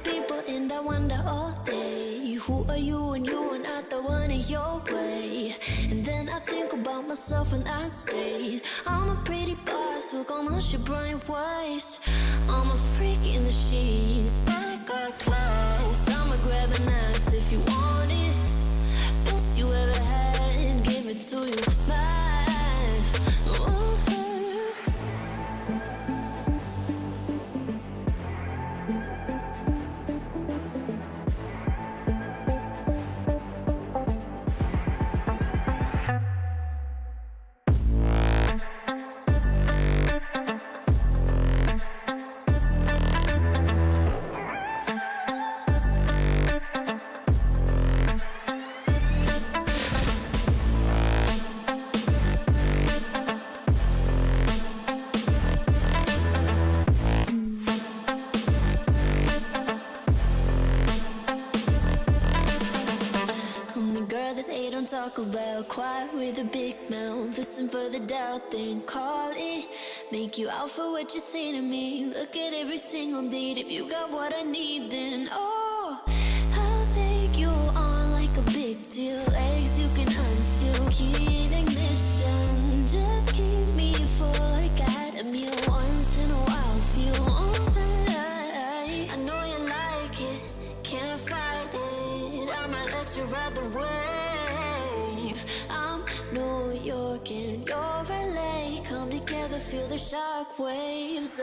people and I wonder all day, who are you and you are not the one in your way. And then I think about myself and I stay. I'm a pretty boss, look on my shit brain waves. I'm a freak in the sheets, back like class. I'ma grab an ass if you want it. Best you ever had, give it to you back. Ooh. Talk about quiet with a big mouth. Listen for the doubt, then call it. Make you out for what you say to me. Look at every single date. If you got what I need, then oh, I'll take you on like a big deal. Legs you can unseal, key in ignition. Just keep me full like I had a meal once in a while. Feel alright. I know you like it, can't fight it. I might let you ride the wave. I'm New York and you're LA. Come together, feel the shock waves.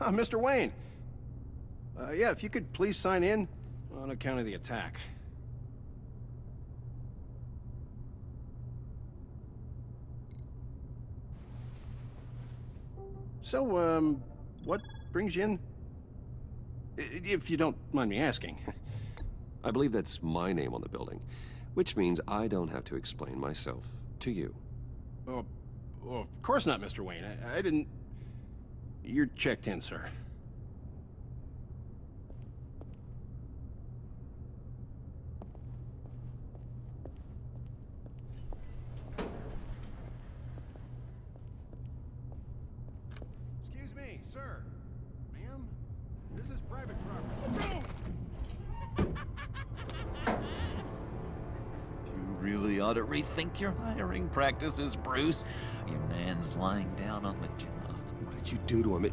Mr. Wayne. Yeah, if you could please sign in. on account of the attack. So, what brings you in? If you don't mind me asking. I believe that's my name on the building, which means I don't have to explain myself to you. Oh, of course not, Mr. Wayne. I didn't... You're checked in, sir. Excuse me, sir. Ma'am? This is private property. You really ought to rethink your hiring practices, Bruce. Your man's lying down on the job. What did you do to him?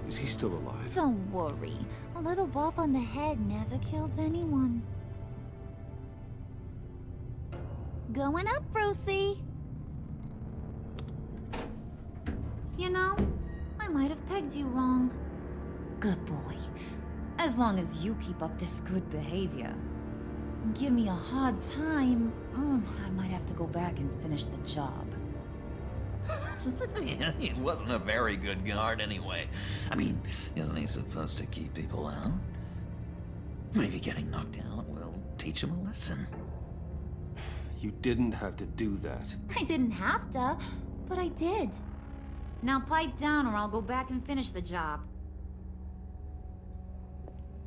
Is he still alive? Don't worry. A little bump on the head never killed anyone. Going up, Brucey. You know, I might have pegged you wrong. Good boy. As long as you keep up this good behavior. Give me a hard time, I might have to go back and finish the job. Yeah, he wasn't a very good guard anyway. I mean, isn't he supposed to keep people out? Maybe getting knocked out will teach him a lesson. You didn't have to do that. I didn't have to, but I did. Now pipe down or I'll go back and finish the job.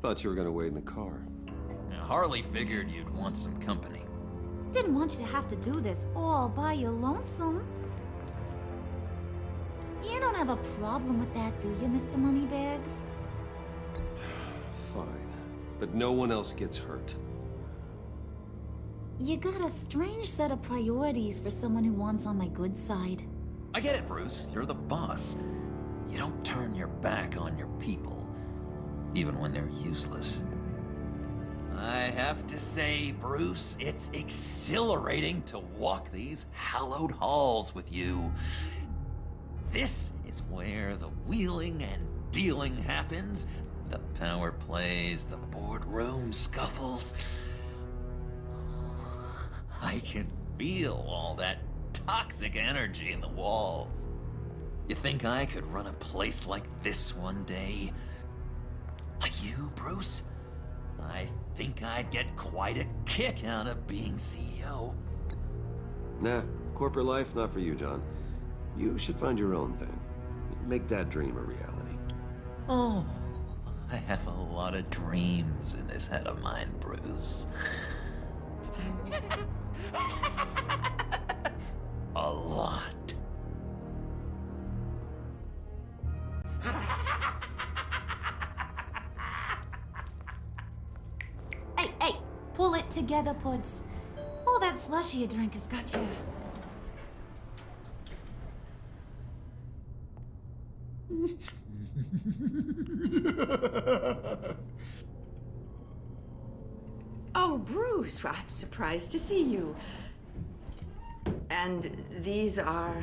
Thought you were gonna wait in the car. Now, Harley figured you'd want some company. Didn't want you to have to do this all by your lonesome. You don't have a problem with that, do you, Mr. Moneybags? Fine. But no one else gets hurt. You got a strange set of priorities for someone who wants on my good side. I get it, Bruce. You're the boss. You don't turn your back on your people, even when they're useless. I have to say, Bruce, it's exhilarating to walk these hallowed halls with you. This is where the wheeling and dealing happens, the power plays, the boardroom scuffles. I can feel all that toxic energy in the walls. You think I could run a place like this one day? Like you, Bruce? I think I'd get quite a kick out of being CEO. Nah, corporate life, not for you, John. You should find your own thing. Make that dream a reality. Oh, I have a lot of dreams in this head of mine, Bruce. A lot. Hey, pull it together, Puds. All that slushy you drink has got you. Oh, Bruce, I'm surprised to see you. And these are...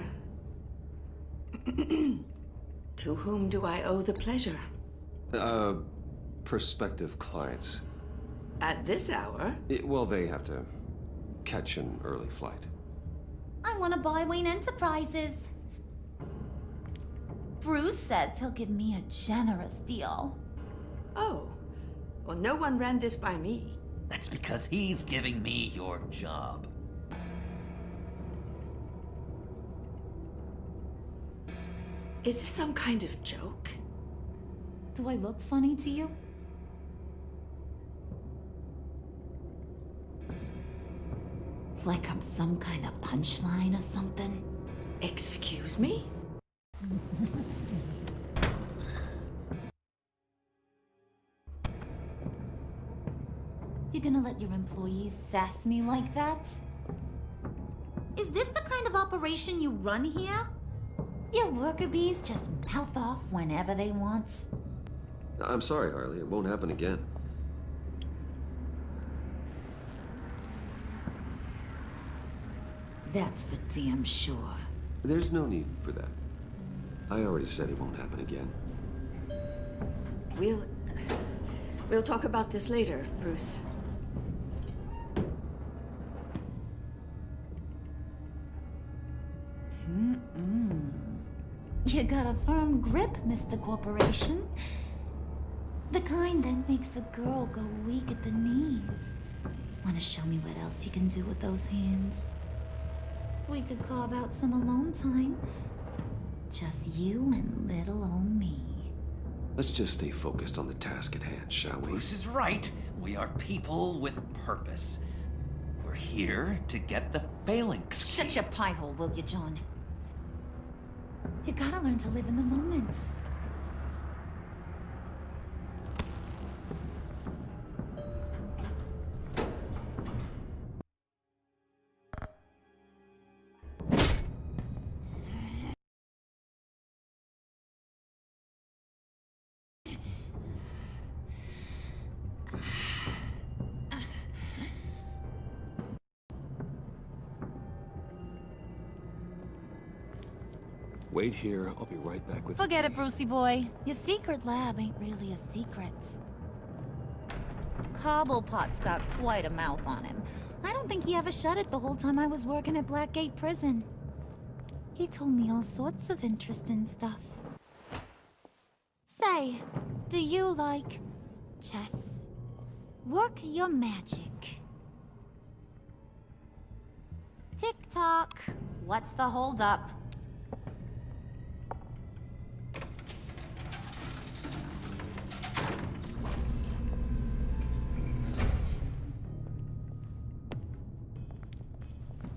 To whom do I owe the pleasure? Prospective clients. At this hour? Well, they have to catch an early flight. I want to buy Wayne Enterprises. Bruce says he'll give me a generous deal. Oh, well, no one ran this by me. That's because he's giving me your job. Is this some kind of joke? Do I look funny to you? Like I'm some kind of punchline or something? Excuse me? You gonna let your employees sass me like that? Is this the kind of operation you run here? Your worker bees just mouth off whenever they want. I'm sorry, Harley. It won't happen again. That's for damn sure. There's no need for that. I already said it won't happen again. We'll talk about this later, Bruce. You got a firm grip, Mr. Corporation. The kind that makes a girl go weak at the knees. Wanna show me what else you can do with those hands? We could carve out some alone time. Just you and little old me. Let's just stay focused on the task at hand, shall we? Bruce is right. We are people with purpose. We're here to get the phalanx. Shut your pie hole, will you, John? You gotta learn to live in the moment. Wait here, I'll be right back with Forget it, Brucey boy. Your secret lab ain't really a secret. Cobblepot's got quite a mouth on him. I don't think he ever shut it the whole time I was working at Blackgate Prison. He told me all sorts of interesting stuff. Say, do you like chess? Work your magic. Tick-tock. What's the holdup?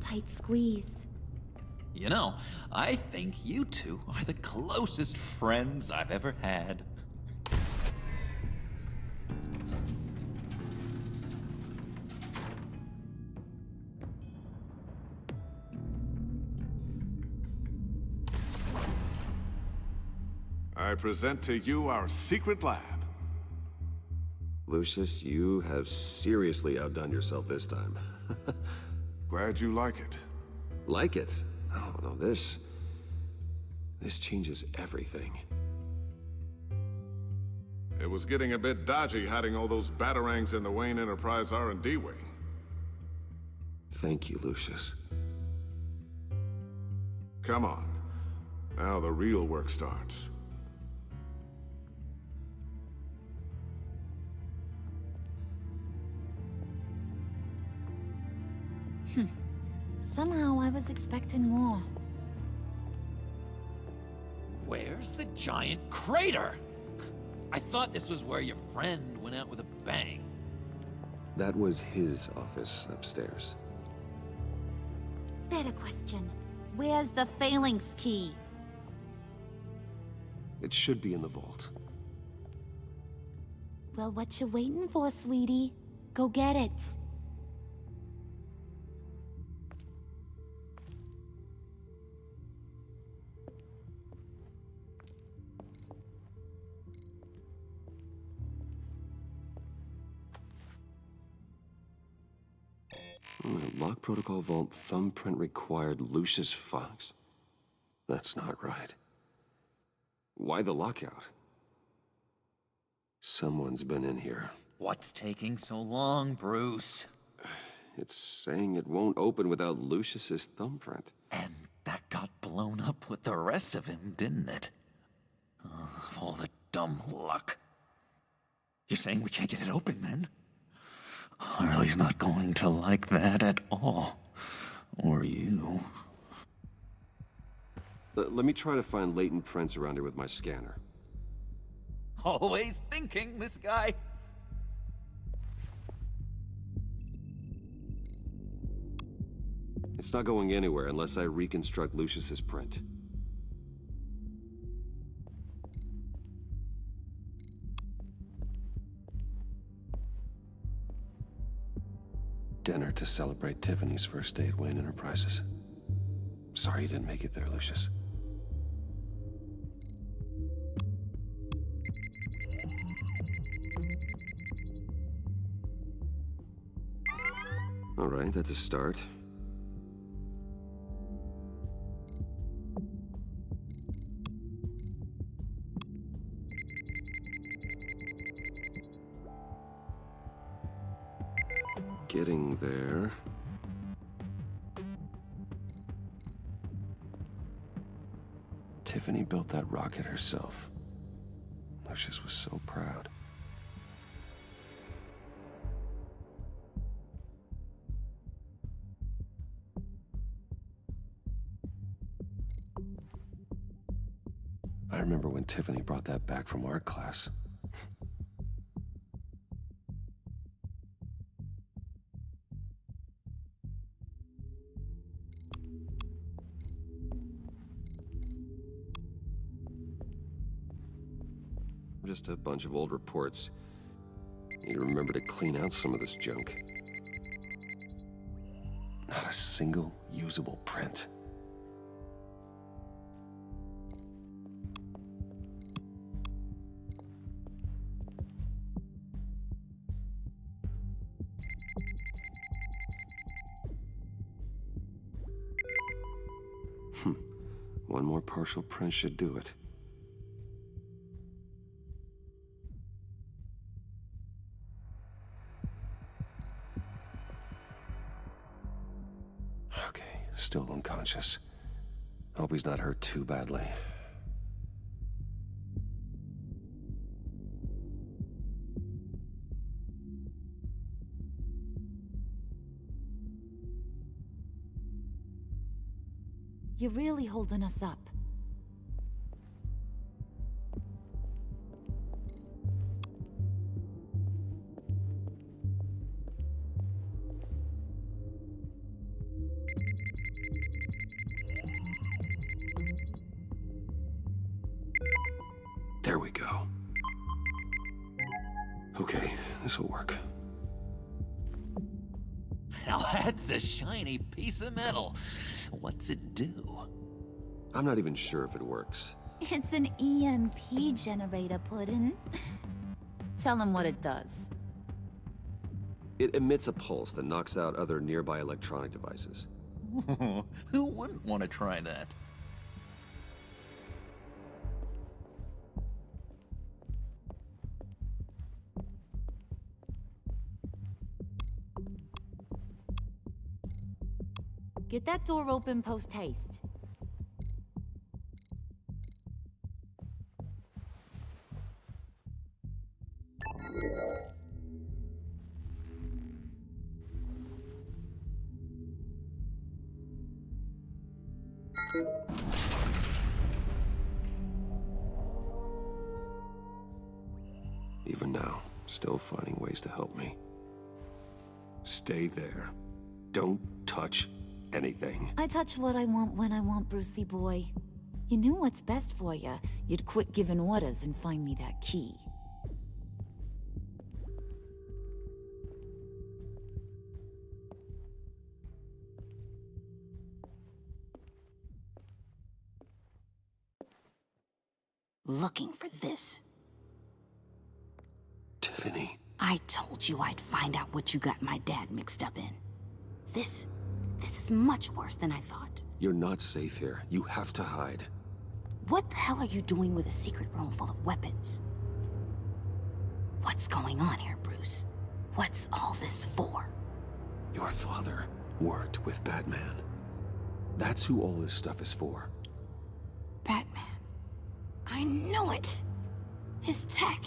Tight squeeze. You know, I think you two are the closest friends I've ever had. I present to you our secret lab. Lucius, you have seriously outdone yourself this time. Glad you like it. Like it? Oh, no, this changes everything. It was getting a bit dodgy hiding all those batarangs in the Wayne Enterprise R&D wing. Thank you, Lucius. Come on. Now the real work starts. Somehow I was expecting more. Where's the giant crater? I thought this was where your friend went out with a bang. That was his office upstairs. Better question. Where's the phalanx key? It should be in the vault. Well, what you waiting for, sweetie? Go get it. Lock protocol vault thumbprint required Lucius Fox. That's not right. Why the lockout? Someone's been in here. What's taking so long, Bruce? It's saying it won't open without Lucius's thumbprint. And that got blown up with the rest of him, didn't it? All the dumb luck. You're saying we can't get it open, then? Harley's not going to like that at all. Or you. Let me try to find latent prints around here with my scanner. Always thinking, this guy. It's not going anywhere unless I reconstruct Lucius's print. Dinner to celebrate Tiffany's first day at Wayne Enterprises. Sorry you didn't make it there, Lucius. All right, that's a start. Getting there. Tiffany built that rocket herself. Lucius was so proud. I remember when Tiffany brought that back from art class. Just a bunch of old reports. Need to remember to clean out some of this junk. Not a single usable print. One more partial print should do it. Okay, still unconscious. Hope he's not hurt too badly. You're really holding us up. There we go. Okay, this'll work. Now that's a shiny piece of metal. What's it do? I'm not even sure if it works. It's an EMP generator, Puddin'. Tell him what it does. It emits a pulse that knocks out other nearby electronic devices. Who wouldn't want to try that? Get that door open post-haste. Even now, still finding ways to help me. Stay there. Don't touch anything. I touch what I want when I want, Brucey boy. You knew what's best for you. You'd quit giving orders and find me that key. Looking for this. Tiffany. I told you I'd find out what you got my dad mixed up in. This is much worse than I thought. You're not safe here. You have to hide. What the hell are you doing with a secret room full of weapons? What's going on here, Bruce? What's all this for? Your father worked with Batman. That's who all this stuff is for. Batman. I knew it! His tech.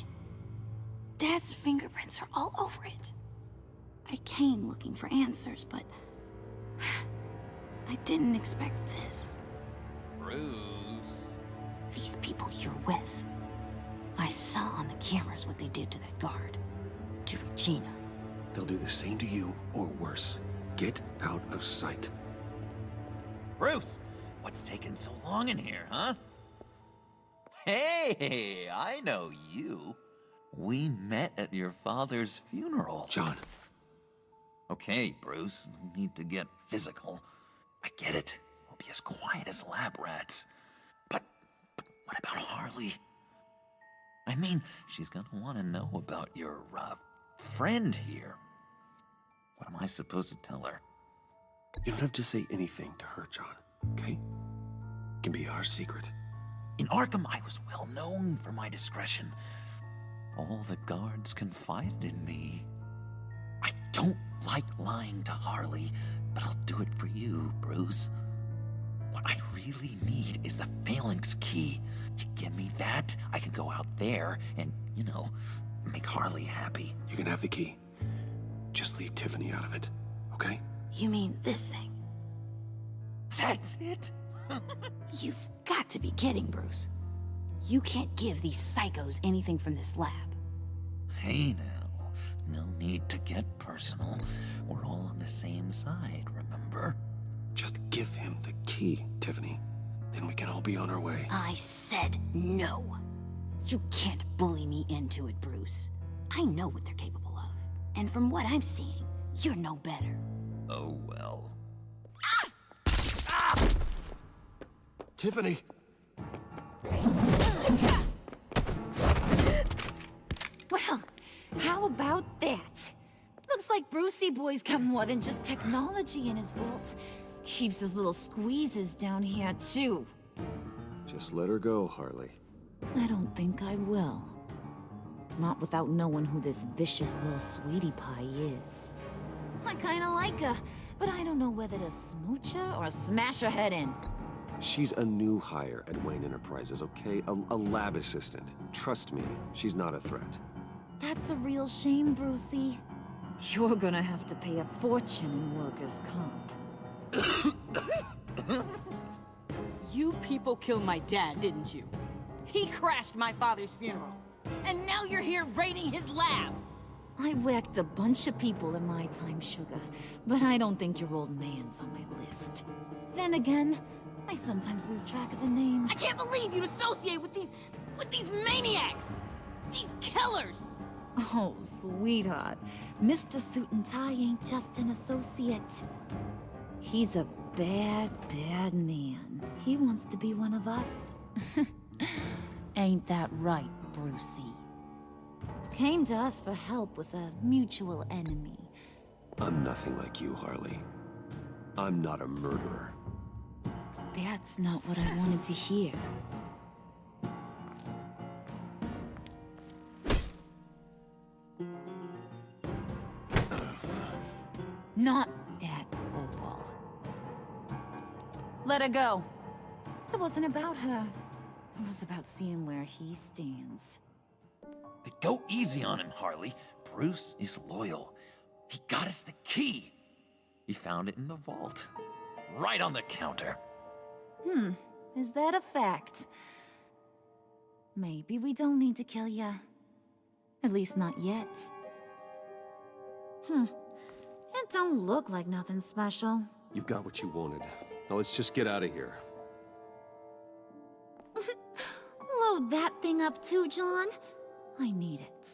Dad's fingerprints are all over it. I came looking for answers, but I didn't expect this. Bruce. These people you're with. I saw on the cameras what they did to that guard. To Regina. They'll do the same to you, or worse. Get out of sight. Bruce, what's taking so long in here, huh? Hey, I know you. We met at your father's funeral. John. Okay, Bruce, no need to get physical. I get it. We'll be as quiet as lab rats. But what about Harley? I mean, she's gonna want to know about your, friend here. What am I supposed to tell her? You don't have to say anything to her, John, okay? It can be our secret. In Arkham, I was well known for my discretion. All the guards confided in me. I don't like lying to Harley, but I'll do it for you, Bruce. What I really need is the phalanx key. You give me that, I can go out there and, you know, make Harley happy. You can have the key. Just leave Tiffany out of it, okay? You mean this thing? That's it? You've got to be kidding, Bruce. You can't give these psychos anything from this lab. Hey now, no need to get personal. We're all on the same side, remember? Just give him the key, Tiffany. Then we can all be on our way. I said no. You can't bully me into it, Bruce. I know what they're capable of. And from what I'm seeing, you're no better. Oh well. Tiffany! Well, how about that? Looks like Brucey Boy's got more than just technology in his vault. Keeps his little squeezes down here, too. Just let her go, Harley. I don't think I will. Not without knowing who this vicious little sweetie pie is. I kinda like her, but I don't know whether to smooch her or smash her head in. She's a new hire at Wayne Enterprises, okay? A lab assistant. Trust me, she's not a threat. That's a real shame, Brucey. You're gonna have to pay a fortune in workers' comp. You people killed my dad, didn't you? He crashed my father's funeral. And now you're here raiding his lab! I whacked a bunch of people in my time, Sugar, but I don't think your old man's on my list. Then again, I sometimes lose track of the names. I can't believe you'd associate with these maniacs! These killers! Oh, sweetheart. Mr. Suit and Tie ain't just an associate. He's a bad, bad man. He wants to be one of us. Ain't that right, Brucey? Came to us for help with a mutual enemy. I'm nothing like you, Harley. I'm not a murderer. That's not what I wanted to hear. Not at all. Let her go. It wasn't about her. It was about seeing where he stands. Go easy on him, Harley. Bruce is loyal. He got us the key. He found it in the vault. Right on the counter. Is that a fact? Maybe we don't need to kill ya. At least not yet. It don't look like nothing special. You've got what you wanted. Now let's just get out of here. Load that thing up too, John. I need it.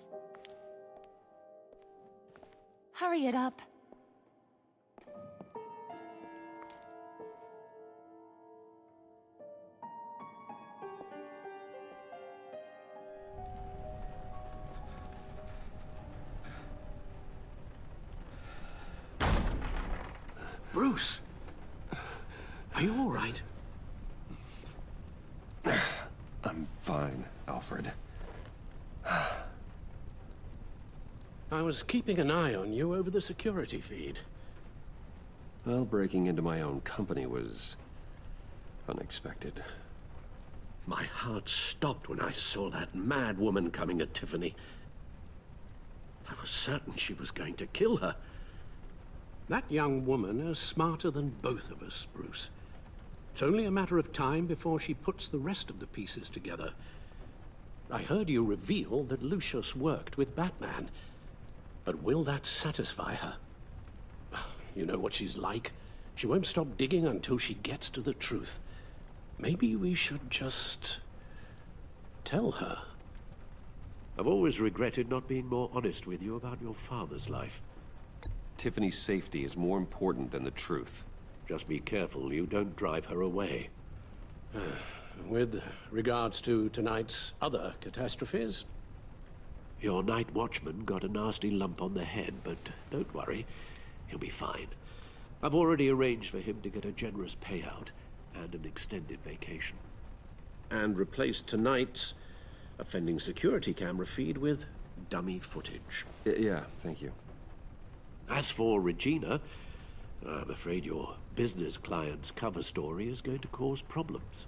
Hurry it up. Bruce! Are you all right? I'm fine, Alfred. I was keeping an eye on you over the security feed. Well, breaking into my own company was unexpected. My heart stopped when I saw that mad woman coming at Tiffany. I was certain she was going to kill her. That young woman is smarter than both of us, Bruce. It's only a matter of time before she puts the rest of the pieces together. I heard you reveal that Lucius worked with Batman. But will that satisfy her? You know what she's like. She won't stop digging until she gets to the truth. Maybe we should just tell her. I've always regretted not being more honest with you about your father's life. Tiffany's safety is more important than the truth. Just be careful you don't drive her away. With regards to tonight's other catastrophes, your night watchman got a nasty lump on the head, but don't worry, he'll be fine. I've already arranged for him to get a generous payout and an extended vacation. And replaced tonight's offending security camera feed with dummy footage. Yeah, thank you. As for Regina, I'm afraid your business client's cover story is going to cause problems.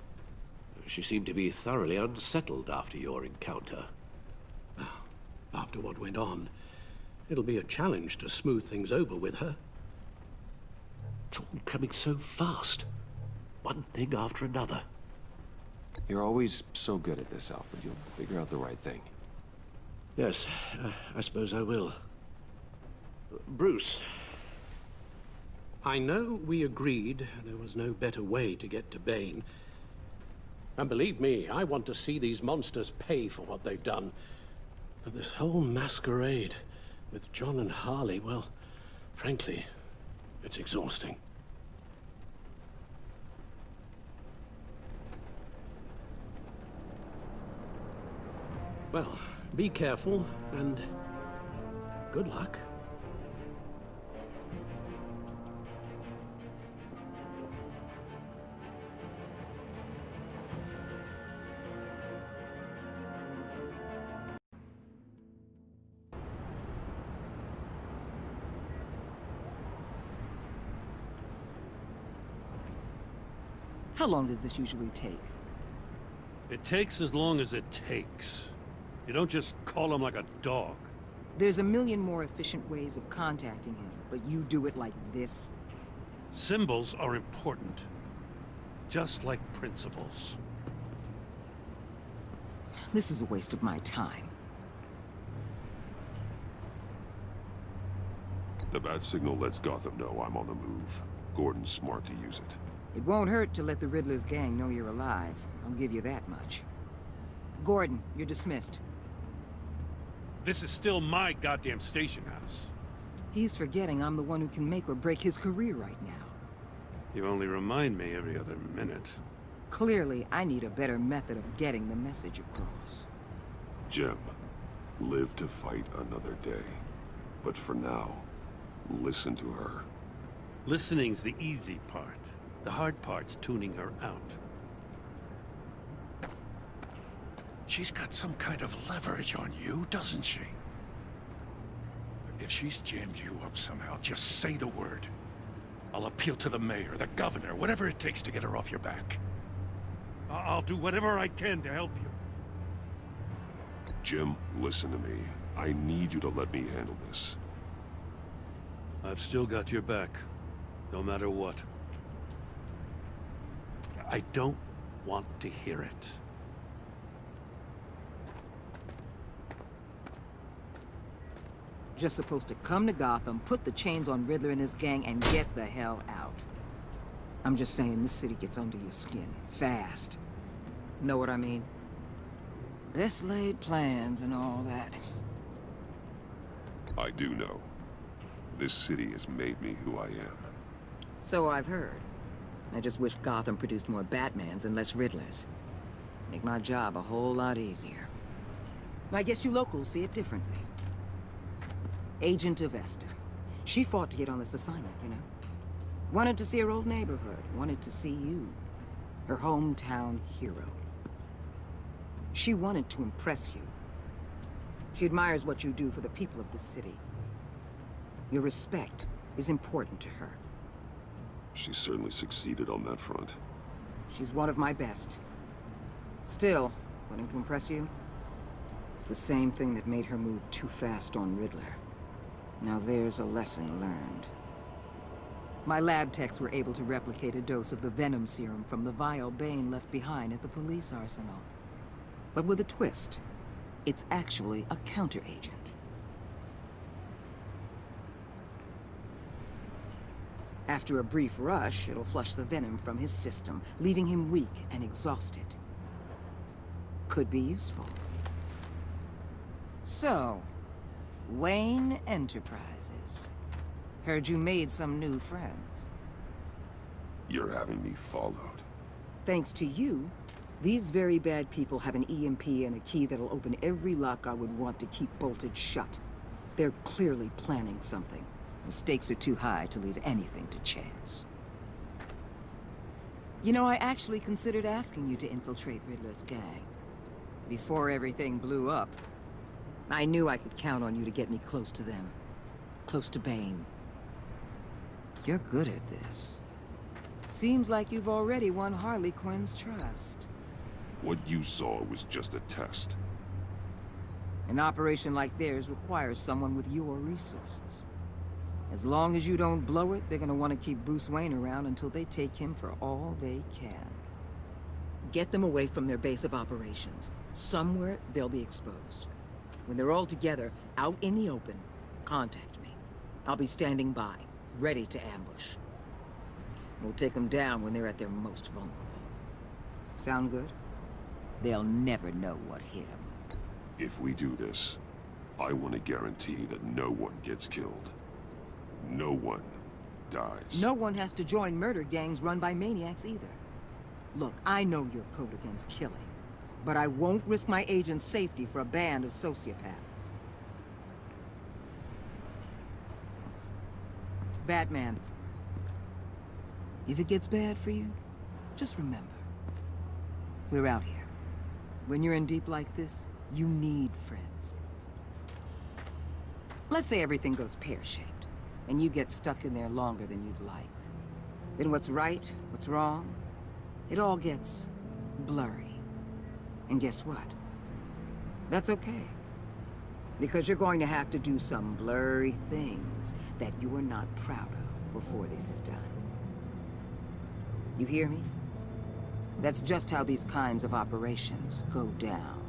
She seemed to be thoroughly unsettled after your encounter. Well, after what went on, it'll be a challenge to smooth things over with her. It's all coming so fast. One thing after another. You're always so good at this, Alfred. You'll figure out the right thing. Yes, I suppose I will. Bruce, I know we agreed there was no better way to get to Bane. And believe me, I want to see these monsters pay for what they've done. But this whole masquerade with John and Harley, well, frankly, it's exhausting. Well, be careful, and good luck. How long does this usually take? It takes as long as it takes. You don't just call him like a dog. There's a million more efficient ways of contacting him, but you do it like this? Symbols are important. Just like principles. This is a waste of my time. The bat signal lets Gotham know I'm on the move. Gordon's smart to use it. It won't hurt to let the Riddler's gang know you're alive. I'll give you that much. Gordon, you're dismissed. This is still my goddamn station house. He's forgetting I'm the one who can make or break his career right now. You only remind me every other minute. Clearly, I need a better method of getting the message across. Jim, live to fight another day. But for now, listen to her. Listening's the easy part. The hard part's tuning her out. She's got some kind of leverage on you, doesn't she? If she's jammed you up somehow, just say the word. I'll appeal to the mayor, the governor, whatever it takes to get her off your back. I'll do whatever I can to help you. Jim, listen to me. I need you to let me handle this. I've still got your back, no matter what. I don't want to hear it. Just supposed to come to Gotham, put the chains on Riddler and his gang, and get the hell out. I'm just saying, this city gets under your skin. Fast. Know what I mean? Best laid plans and all that. I do know. This city has made me who I am. So I've heard. I just wish Gotham produced more Batmans and less Riddlers. Make my job a whole lot easier. I guess you locals see it differently. Agent of Esther. She fought to get on this assignment, you know? Wanted to see her old neighborhood. Wanted to see you. Her hometown hero. She wanted to impress you. She admires what you do for the people of this city. Your respect is important to her. She certainly succeeded on that front. She's one of my best. Still, wanting to impress you? It's the same thing that made her move too fast on Riddler. Now there's a lesson learned. My lab techs were able to replicate a dose of the venom serum from the vial Bane left behind at the police arsenal. But with a twist. It's actually a counter-agent. After a brief rush, it'll flush the venom from his system, leaving him weak and exhausted. Could be useful. So, Wayne Enterprises. Heard you made some new friends. You're having me followed. Thanks to you, these very bad people have an EMP and a key that'll open every lock I would want to keep bolted shut. They're clearly planning something. The stakes are too high to leave anything to chance. You know, I actually considered asking you to infiltrate Riddler's gang. Before everything blew up. I knew I could count on you to get me close to them. close to Bane. You're good at this. Seems like you've already won Harley Quinn's trust. What you saw was just a test. An operation like theirs requires someone with your resources. As long as you don't blow it, they're gonna want to keep Bruce Wayne around until they take him for all they can. Get them away from their base of operations. Somewhere they'll be exposed. When they're all together, out in the open, contact me. I'll be standing by, ready to ambush. We'll take them down when they're at their most vulnerable. Sound good? They'll never know what hit them. If we do this, I want to guarantee that no one gets killed. No one dies. No one has to join murder gangs run by maniacs either. Look, I know your code against killing, but I won't risk my agent's safety for a band of sociopaths. Batman, if it gets bad for you, just remember, we're out here. When you're in deep like this, you need friends. Let's say everything goes pear-shaped, and you get stuck in there longer than you'd like. Then what's right, what's wrong, it all gets blurry. And guess what? That's okay. Because you're going to have to do some blurry things that you are not proud of before this is done. You hear me? That's just how these kinds of operations go down.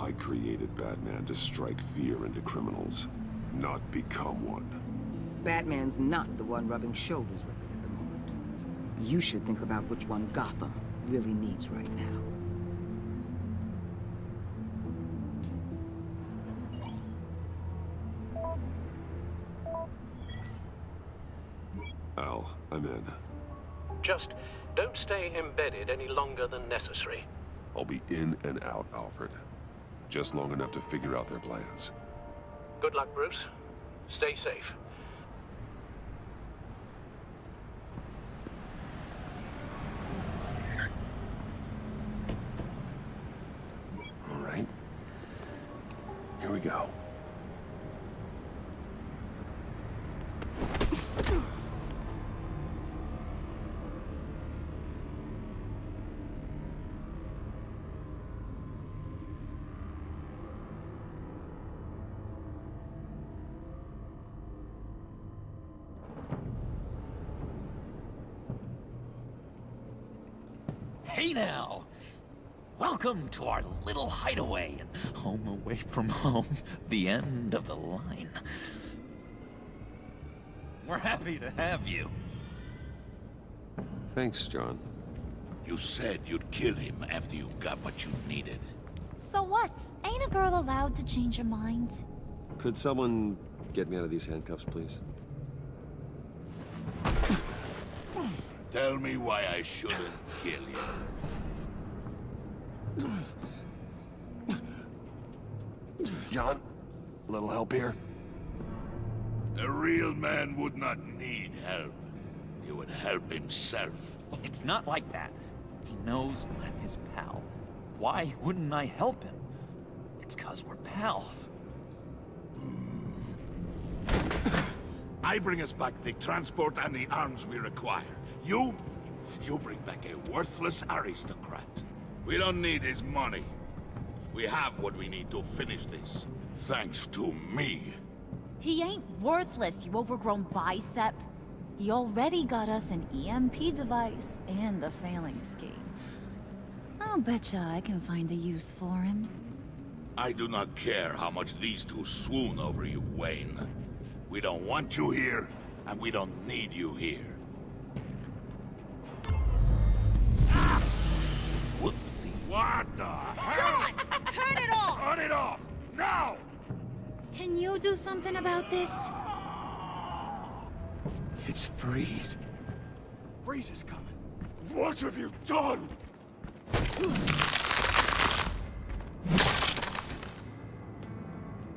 I created Batman to strike fear into criminals, not become one. Batman's not the one rubbing shoulders with them at the moment. You should think about which one Gotham really needs right now. Al, I'm in. Just don't stay embedded any longer than necessary. I'll be in and out, Alfred. Just long enough to figure out their plans. Good luck, Bruce. Stay safe. All right. Here we go. Hey now! Welcome to our little hideaway and home away from home, the end of the line. We're happy to have you. Thanks, John. You said you'd kill him after you got what you needed. So what? Ain't a girl allowed to change her mind? Could someone get me out of these handcuffs, please? Tell me why I shouldn't kill you. John, a little help here? A real man would not need help. He would help himself. It's not like that. He knows I'm his pal. Why wouldn't I help him? It's 'cause we're pals. I bring us back the transport and the arms we require. You bring back a worthless aristocrat. We don't need his money. We have what we need to finish this. Thanks to me. He ain't worthless, you overgrown bicep. He already got us an EMP device and the failing scheme. I'll betcha I can find a use for him. I do not care how much these two swoon over you, Wayne. We don't want you here, and we don't need you here. Whoopsie. What the hell? John! Turn it off! Turn it off! Now! Can you do something about this? It's Freeze. Freeze is coming. What have you done?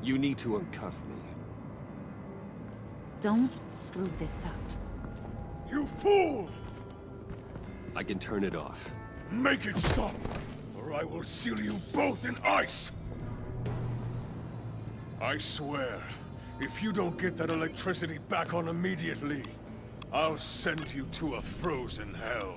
You need to uncuff me. Don't screw this up. You fool! I can turn it off. Make it stop, or I will seal you both in ice! I swear, If you don't get that electricity back on immediately, I'll send you to a frozen hell.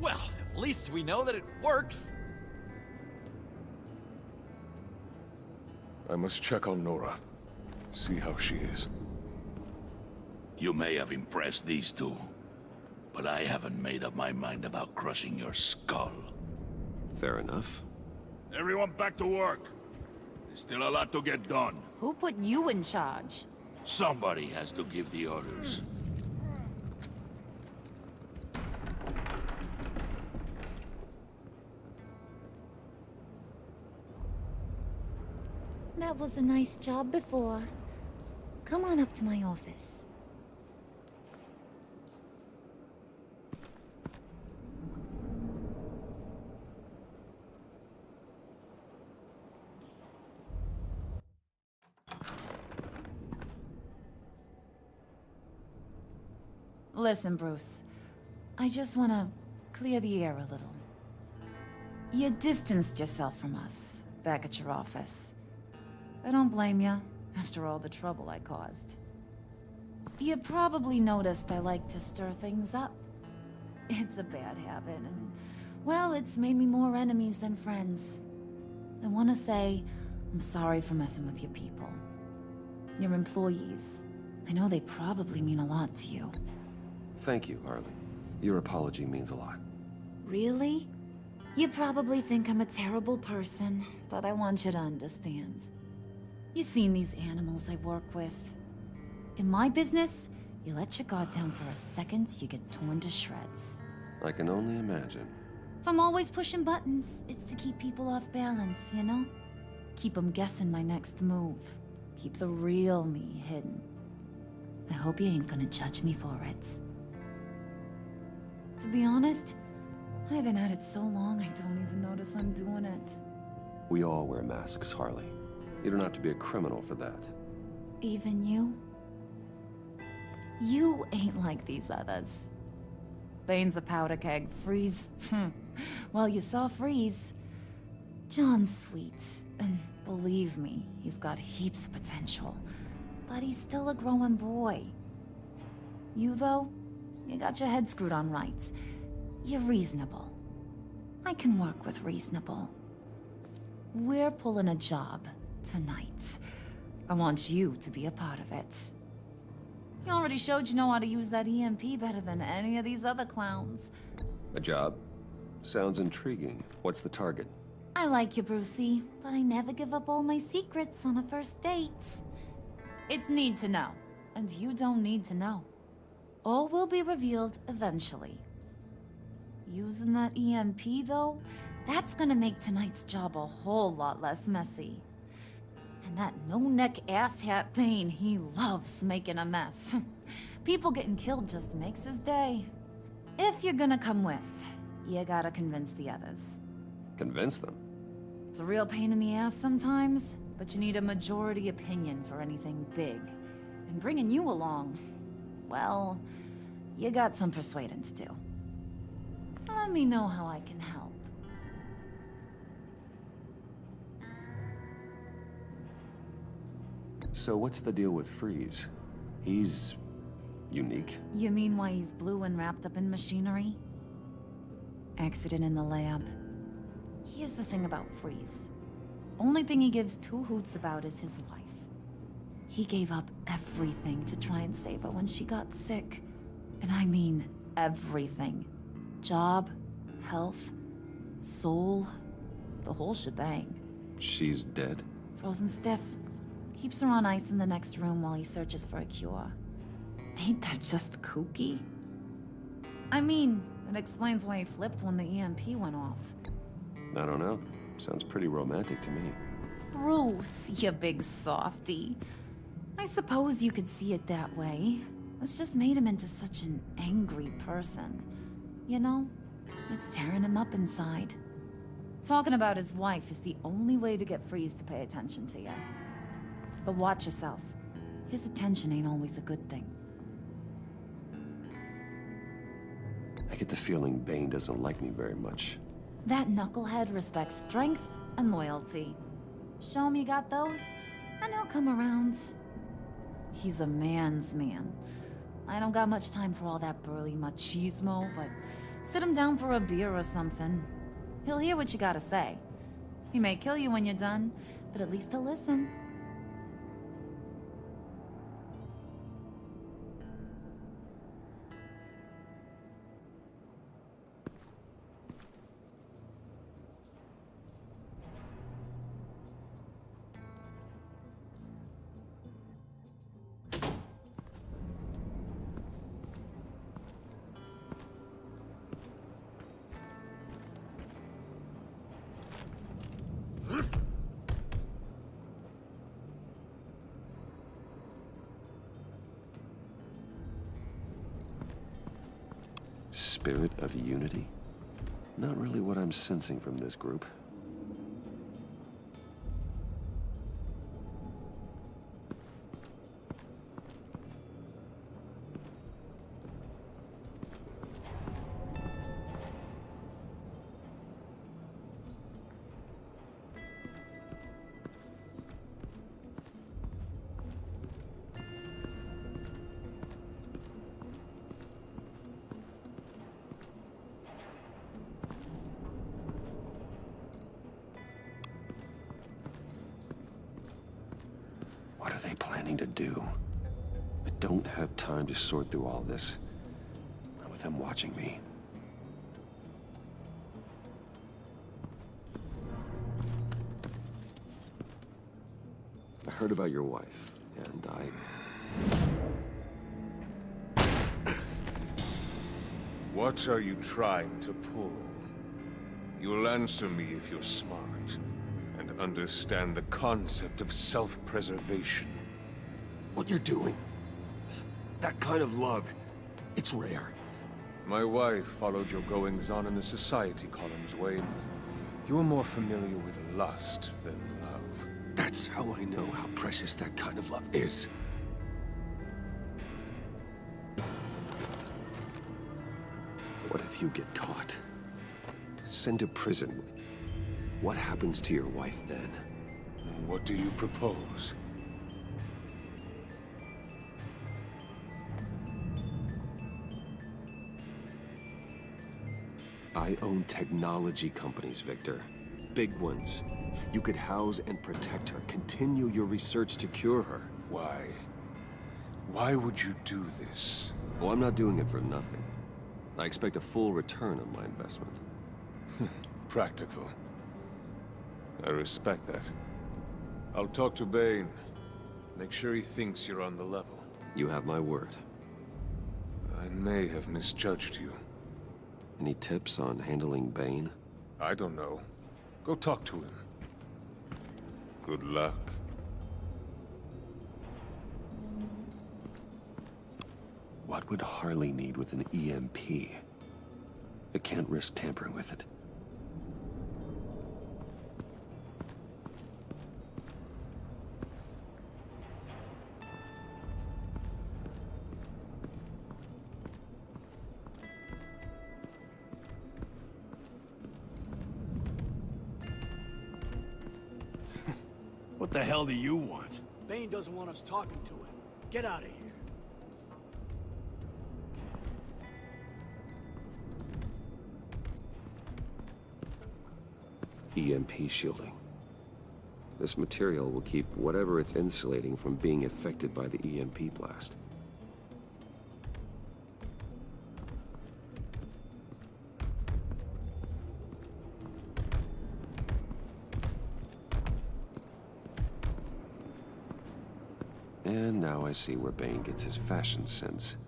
Well, at least we know that it works. I must check on Nora. See how she is. You may have impressed these two, but I haven't made up my mind about crushing your skull. Fair enough. Everyone back to work. There's still a lot to get done. Who put you in charge? Somebody has to give the orders. That was a nice job before. Come on up to my office. Listen, Bruce. I just want to clear the air a little. You distanced yourself from us back at your office. I don't blame you, after all the trouble I caused. You probably noticed I like to stir things up. It's a bad habit, and, well, it's made me more enemies than friends. I want to say, I'm sorry for messing with your people. Your employees. I know they probably mean a lot to you. Thank you, Harley. Your apology means a lot. Really? You probably think I'm a terrible person, but I want you to understand. You've seen these animals I work with. In my business, you let your guard down for a second, you get torn to shreds. I can only imagine. If I'm always pushing buttons, it's to keep people off balance, you know? Keep them guessing my next move. Keep the real me hidden. I hope you ain't gonna judge me for it. To be honest, I've been at it so long I don't even notice I'm doing it. We all wear masks, Harley. You don't have to be a criminal for that. Even you? You ain't like these others. Bane's a powder keg. Freeze. Well, you saw Freeze. John's sweet, and believe me, he's got heaps of potential. But he's still a growing boy. You, though, you got your head screwed on right. You're reasonable. I can work with reasonable. We're pulling a job tonight. I want you to be a part of it. You already showed you know how to use that EMP better than any of these other clowns. A job? Sounds intriguing. What's the target? I like you, Brucey, but I never give up all my secrets on a first date. It's need to know, and you don't need to know. All will be revealed eventually. Using that EMP, though, that's gonna make tonight's job a whole lot less messy. And that no-neck asshat Bane, he loves making a mess. People getting killed just makes his day. If you're gonna come with, you gotta convince the others. Convince them? It's a real pain in the ass sometimes, but you need a majority opinion for anything big. And bringing you along, well, you got some persuading to do. Let me know how I can help. So what's the deal with Freeze? He's unique. You mean why he's blue and wrapped up in machinery? Accident in the lab. Here's the thing about Freeze. Only thing he gives two hoots about is his wife. He gave up everything to try and save her when she got sick. And I mean everything. Job, health, soul, the whole shebang. She's dead? Frozen stiff. Keeps her on ice in the next room while he searches for a cure. Ain't that just kooky? I mean, it explains why he flipped when the EMP went off. I don't know. Sounds pretty romantic to me. Bruce, you big softy. I suppose you could see it that way. It's just made him into such an angry person. You know, it's tearing him up inside. Talking about his wife is the only way to get Freeze to pay attention to you. But watch yourself. His attention ain't always a good thing. I get the feeling Bane doesn't like me very much. That knucklehead respects strength and loyalty. Show him you got those, and he'll come around. He's a man's man. I don't got much time for all that burly machismo, but sit him down for a beer or something. He'll hear what you gotta say. He may kill you when you're done, but at least he'll listen. Spirit of unity? Not really what I'm sensing from this group. What are they planning to do? I don't have time to sort through all this. Not with them watching me. I heard about your wife, and What are you trying to pull? You'll answer me if you're smart, and understand the concept of self-preservation. What you're doing? That kind of love, it's rare. My wife followed your goings-on in the society columns, Wayne. You are more familiar with lust than love. That's how I know how precious that kind of love is. What if you get caught? Sent to prison? What happens to your wife then? What do you propose? I own technology companies, Victor. Big ones. You could house and protect her, continue your research to cure her. Why? Why would you do this? Well, I'm not doing it for nothing. I expect a full return on my investment. Practical. I respect that. I'll talk to Bane. Make sure he thinks you're on the level. You have my word. I may have misjudged you. Any tips on handling Bane? I don't know. Go talk to him. Good luck. What would Harley need with an EMP? I can't risk tampering with it. What the hell do you want? Bane doesn't want us talking to him. Get out of here. EMP shielding. This material will keep whatever it's insulating from being affected by the EMP blast. And now I see where Bane gets his fashion sense.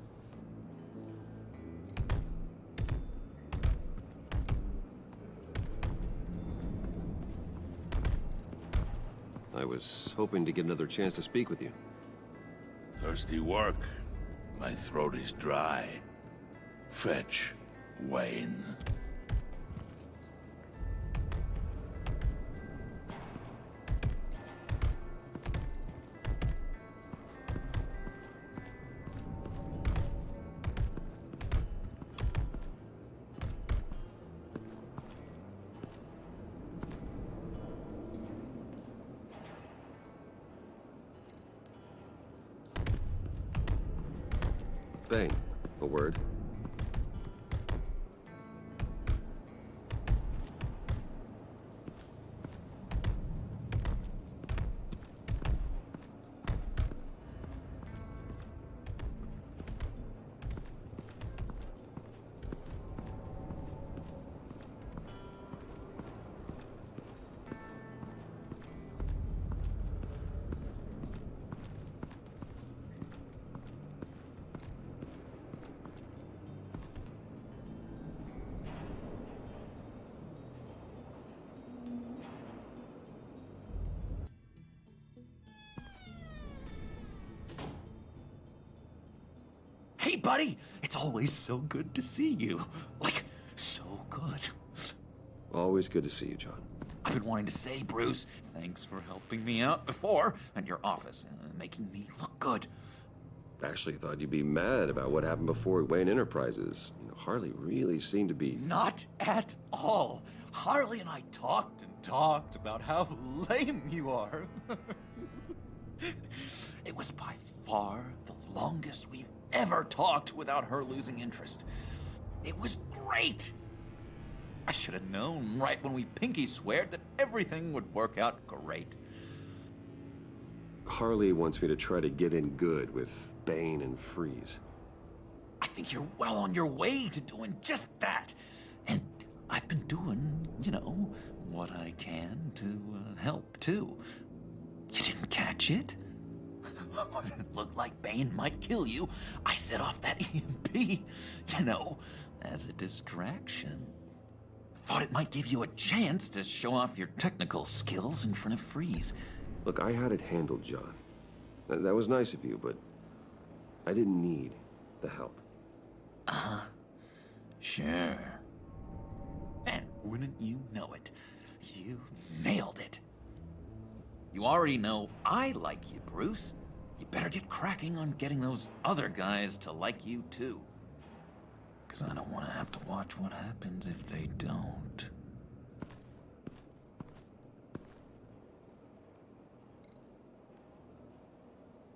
I was hoping to get another chance to speak with you. Thirsty work? My throat is dry. Fetch, Wayne. Bane, a word. Hey, buddy! It's always so good to see you. Like, so good. Always good to see you, John. I've been wanting to say, Bruce, thanks for helping me out before at your office, making me look good. Actually thought you'd be mad about what happened before Wayne Enterprises. You know, Harley really seemed to be... Not at all. Harley and I talked and talked about how lame you are. It was by far the longest we've ever talked without her losing interest. It was great. I should have known right when we pinky sweared that everything would work out great. Harley wants me to try to get in good with Bane and Freeze. I think you're well on your way to doing just that. And I've been doing, you know, what I can to help, too. You didn't catch it? When it looked like Bane might kill you, I set off that EMP, you know, as a distraction. Thought it might give you a chance to show off your technical skills in front of Freeze. Look, I had it handled, John. That was nice of you, but I didn't need the help. Sure. And wouldn't you know it, you nailed it. You already know I like you, Bruce. You better get cracking on getting those other guys to like you, too. Because I don't want to have to watch what happens if they don't.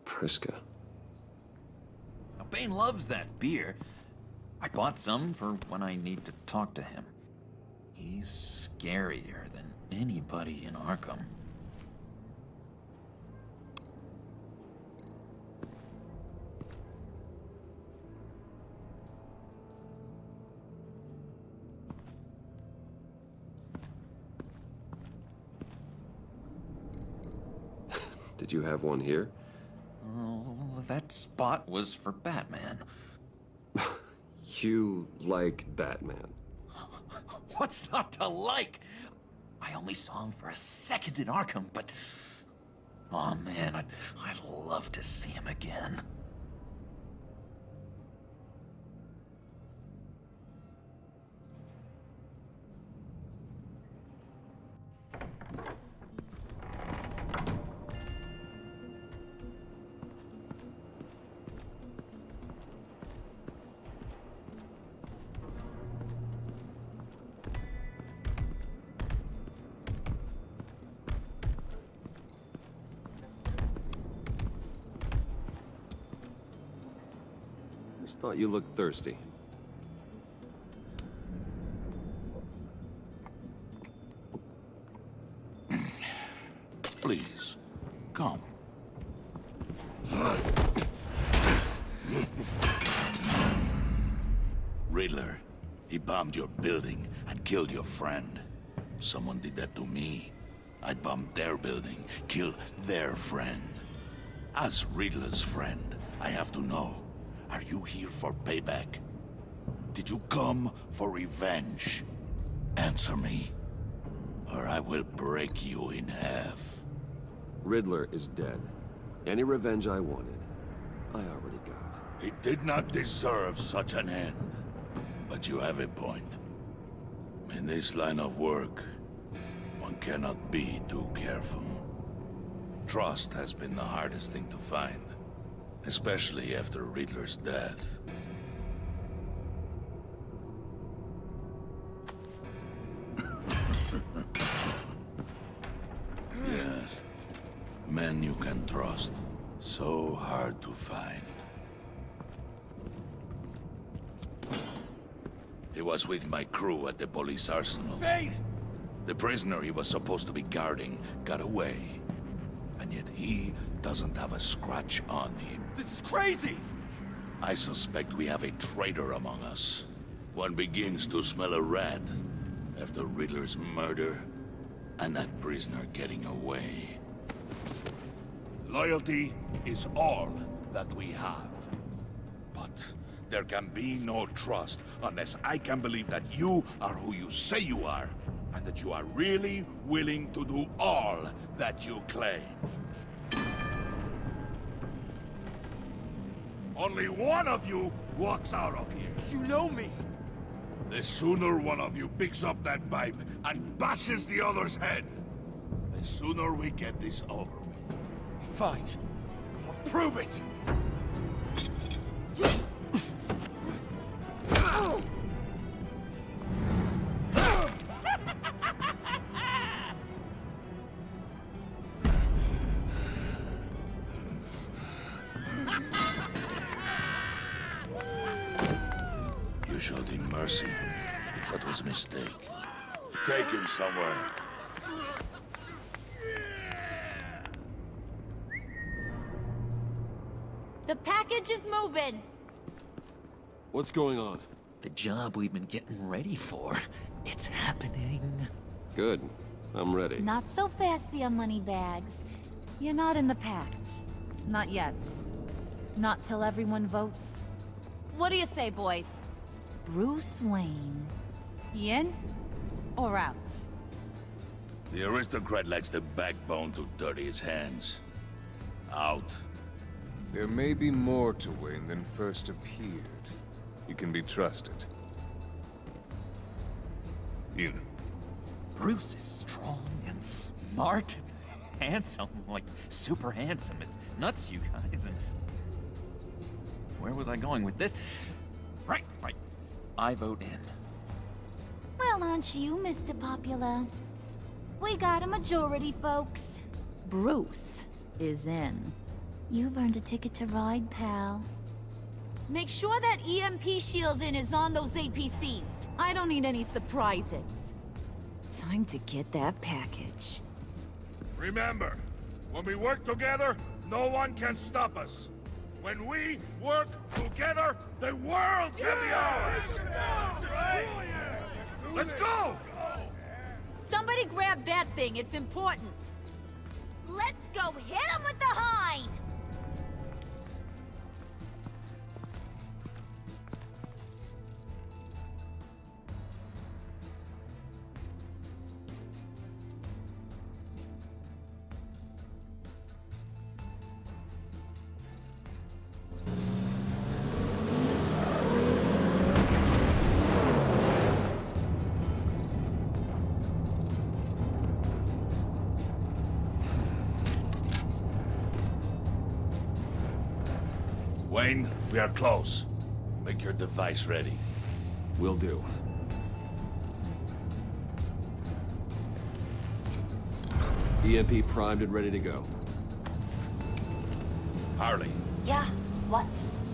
Priska. Now, Bane loves that beer. I bought some for when I need to talk to him. He's scarier than anybody in Arkham. Did you have one here? Oh, that spot was for Batman. You like Batman. What's not to like? I only saw him for a second in Arkham, but... oh man, I'd love to see him again. Thought you looked thirsty. Please, come. Riddler, he bombed your building and killed your friend. Someone did that to me. I'd bomb their building, kill their friend. As Riddler's friend, I have to know, are you here for payback? Did you come for revenge? Answer me, or I will break you in half. Riddler is dead. Any revenge I wanted, I already got. He did not deserve such an end. But you have a point. In this line of work, one cannot be too careful. Trust has been the hardest thing to find, especially after Riddler's death. Yes, men you can trust. So hard to find. He was with my crew at the police arsenal. Bane! The prisoner he was supposed to be guarding got away. And yet he doesn't have a scratch on him. This is crazy! I suspect we have a traitor among us. One begins to smell a rat after Riddler's murder and that prisoner getting away. Loyalty is all that we have. But there can be no trust unless I can believe that you are who you say you are, and that you are really willing to do all that you claim. Only one of you walks out of here. You know me! The sooner one of you picks up that pipe and bashes the other's head, the sooner we get this over with. Fine. I'll prove it! You showed him mercy. That was a mistake. Take him somewhere. The package is moving. What's going on? The job we've been getting ready for. It's happening. Good. I'm ready. Not so fast, the money bags. You're not in the pact. Not yet. Not till everyone votes. What do you say, boys? Bruce Wayne. In or out? The aristocrat lacks the backbone to dirty his hands. Out. There may be more to Wayne than first appeared. You can be trusted. In. Bruce is strong and smart and handsome, like super handsome. It's nuts, you guys. And where was I going with this? Right. I vote in. Well, aren't you, Mr. Popular? We got a majority, folks. Bruce is in. You've earned a ticket to ride, pal. Make sure that EMP shielding is on those APCs. I don't need any surprises. Time to get that package. Remember, when we work together, no one can stop us. When we work together, the world can be ours! Let's go! Somebody grab that thing. It's important. Let's go hit him with the hind! Wayne, we are close. Make your device ready. Will do. EMP primed and ready to go. Harley. Yeah, what?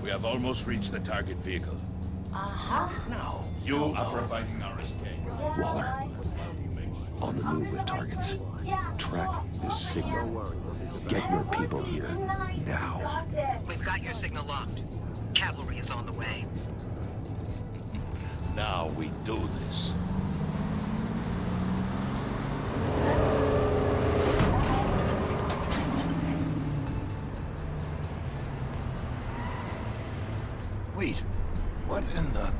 We have almost reached the target vehicle. No. You are providing our escape. Waller, on the move with targets. Track this signal. Get your people here, now. We've got your signal locked. Cavalry is on the way. Now we do this. Wait, what in the...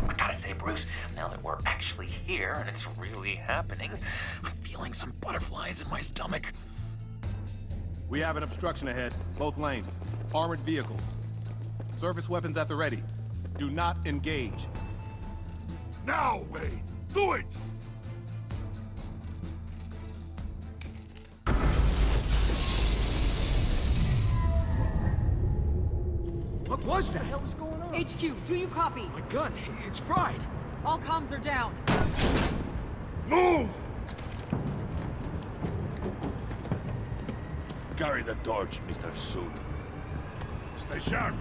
I gotta say, Bruce, now that we're actually here and it's really happening, I'm feeling some butterflies in my stomach. We have an obstruction ahead, both lanes. Armored vehicles. Service weapons at the ready. Do not engage. Now, Wayne! Do it! What was that? What the hell is going on? HQ, do you copy? My gun, it's fried. All comms are down. Move! Carry the torch, Mr. Suit. Stay sharp.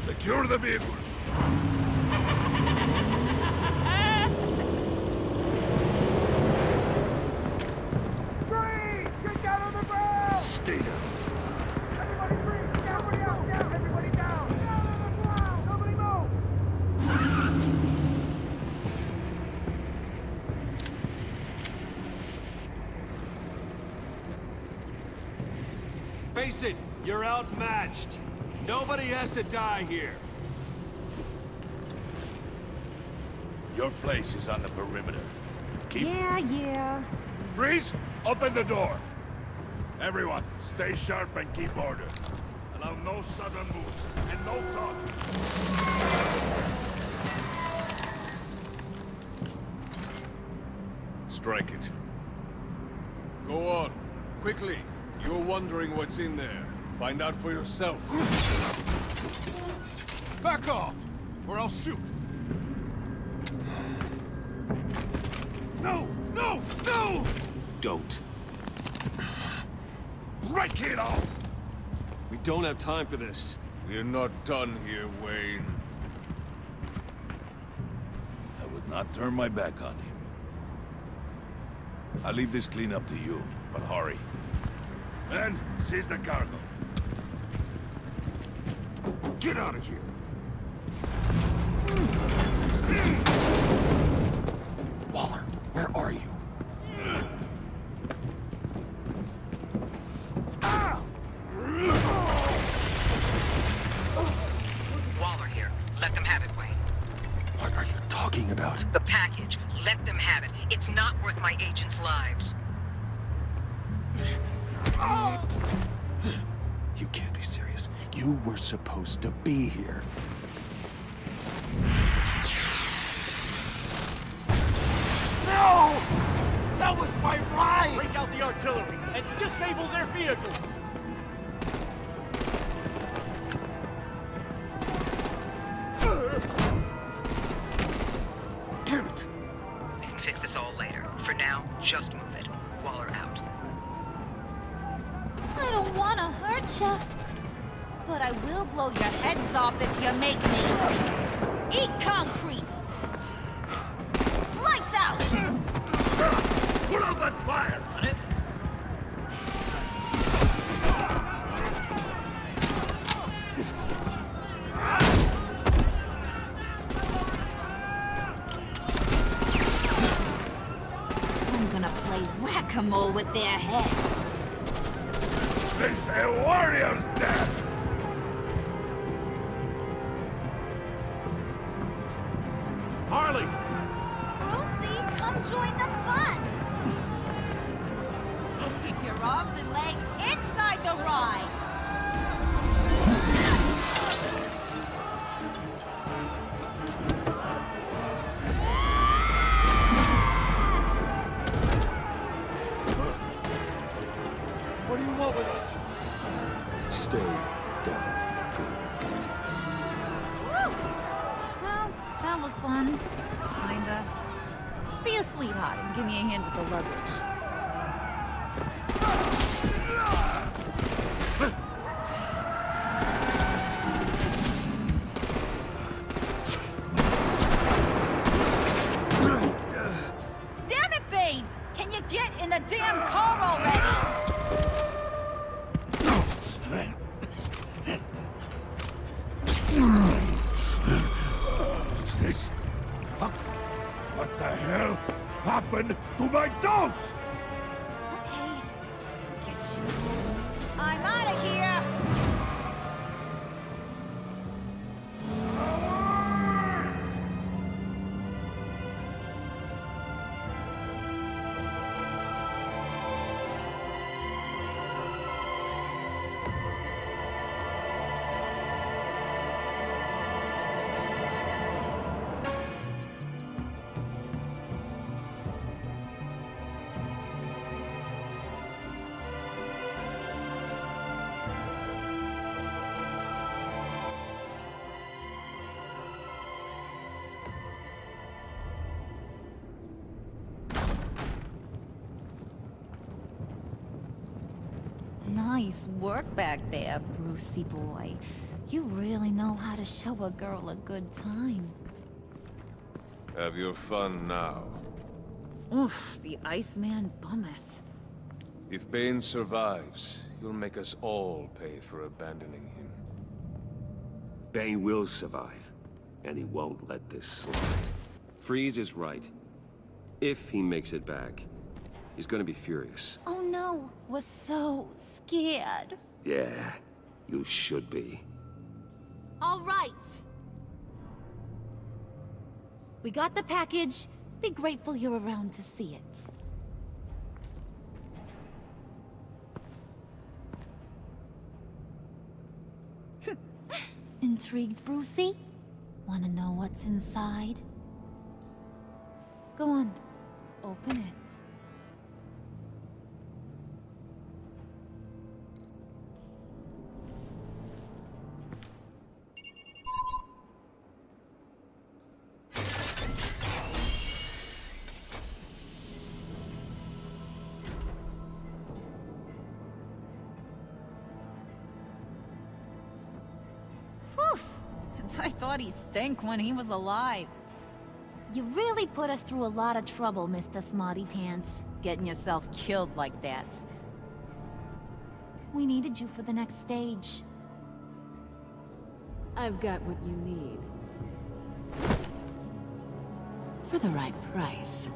Secure the vehicle. Stay down. Everybody breathe! Everybody out! Down! Everybody down! Down on the ground! Nobody move! Face it, you're outmatched. Nobody has to die here. Your place is on the perimeter. Keep... Yeah. Freeze! Open the door! Everyone, stay sharp and keep order. Allow no sudden moves, and no talking. Strike it. Go on. Quickly. You're wondering what's in there. Find out for yourself. Back off, or I'll shoot. No! No! No! Don't. Break it off! We don't have time for this. We're not done here, Wayne. I would not turn my back on him. I'll leave this clean up to you, but hurry. Men, seize the cargo. Get out of here! Waller, where are you? Waller here. Let them have it, Wayne. What are you talking about? The package. Let them have it. It's not worth my agents' lives. You can't be serious. You were supposed to be here. No! That was my ride! Break out the artillery and disable their vehicles! Damn it! We can fix this all later. For now, just move it. Waller out. I don't want to hurt ya, but I will blow your heads off if you make me. Eat concrete! Lights out! Put out that fire! On it. I'm gonna play whack-a-mole with their heads. It's a warrior's death! Harley! Brucey, come join the fun! Keep your arms and legs inside the ride! What do you want with us? Stay down for your good. Woo! Well, that was fun. Kinda. Be a sweetheart and give me a hand with the luggage. Damn it, Bane! Can you get in the damn car already? What's this? Huh? What the hell happened to my dose? Okay, forget you. I'm out of here! Nice work back there, Brucey boy. You really know how to show a girl a good time. Have your fun now. Oof, the Iceman bummeth. If Bane survives, he'll make us all pay for abandoning him. Bane will survive, and he won't let this slide. Freeze is right. If he makes it back, he's gonna be furious. Oh no, was so scared. Yeah, you should be. All right. We got the package. Be grateful you're around to see it. Intrigued, Brucey? Wanna know what's inside? Go on, open it. I thought he stank when he was alive. You really put us through a lot of trouble, Mr. Smarty Pants, getting yourself killed like that. We needed you for the next stage. I've got what you need. For the right price.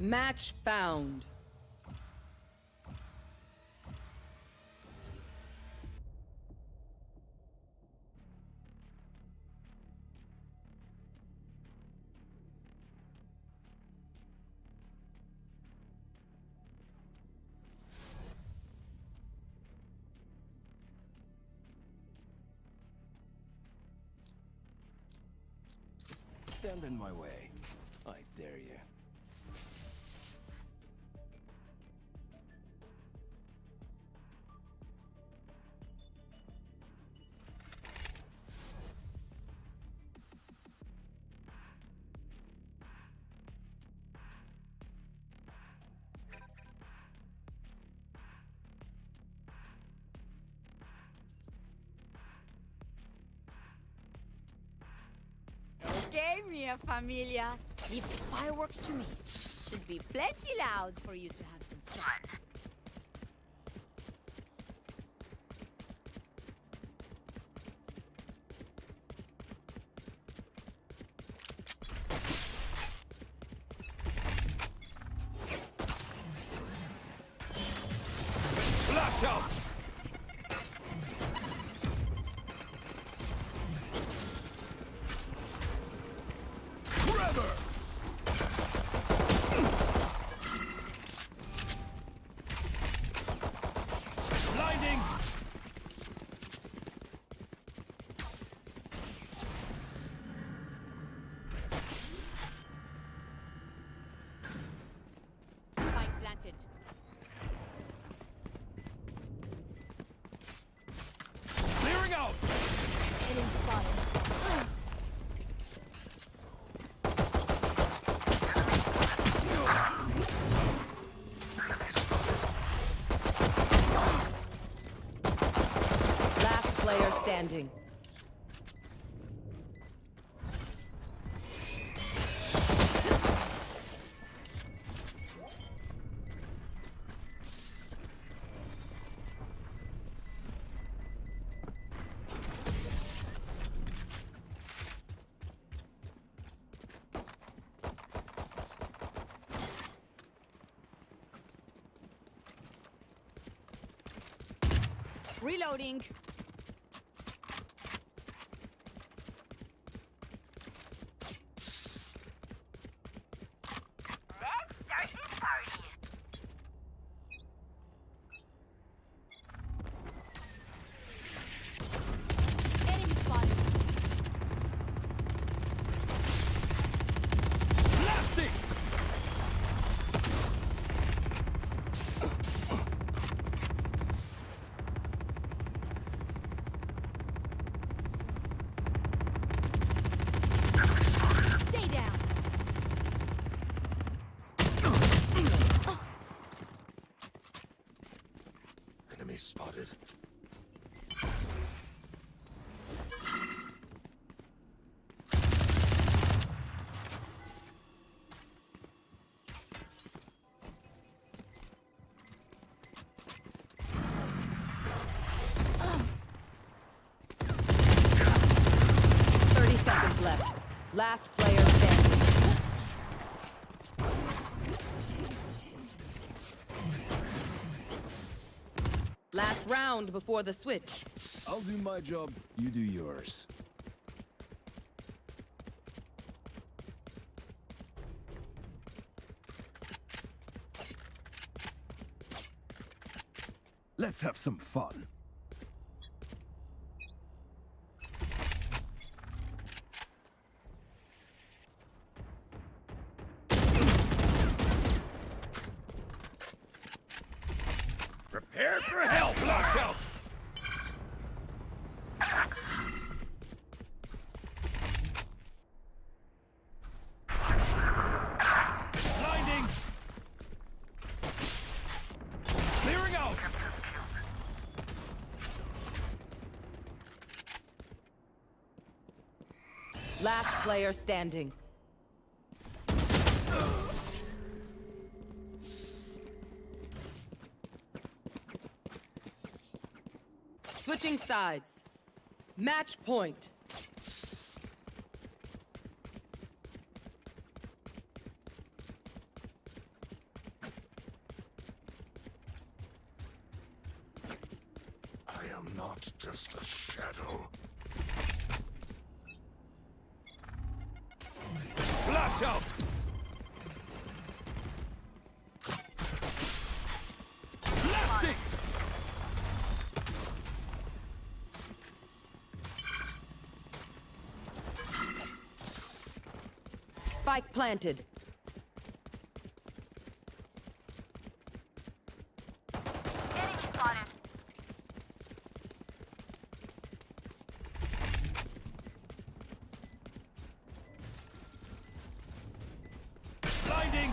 Match found. Stand in my way. I dare you. Okay, mia familia. Leave the fireworks to me. Should be plenty loud for you to have some fun. Flash out! Blinding! Spike planted. Clearing out! Enemy spotted. Last player standing. Reloading. Let's start this party. Enemy spotted. Blasting! Stay down. Enemy spotted. Seconds left. Last player standing. Last round before the switch. I'll do my job, you do yours. Let's have some fun. Prepare for hell, flash out! Blinding! Clearing out! Last player standing. Switching sides. Match point. not just a shadow. Flash out! Blasting! Spike planted. Enemy spotted. Blinding!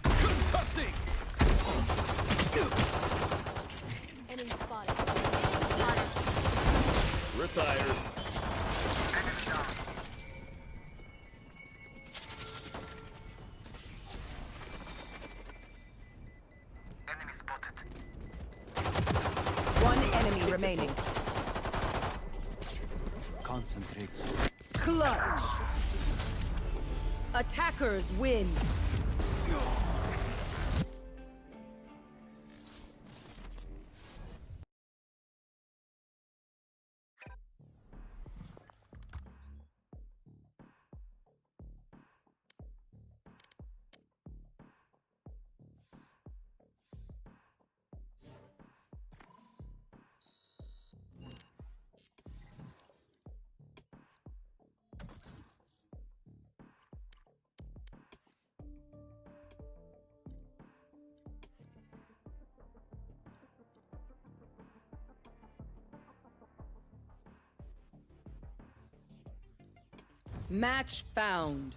Concussing! Enemy spotted. Enemy spotted. Retired. One enemy remaining. Concentrate. Clutch! Attackers win! Match found.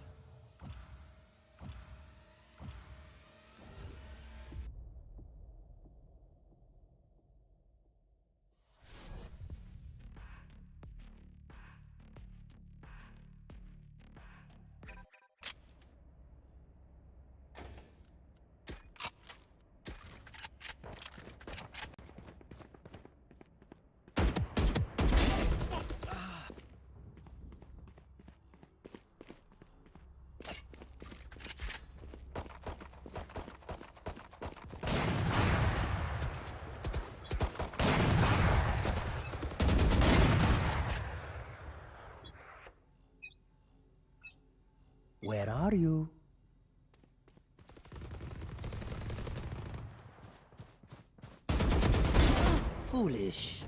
Where are you? Foolish.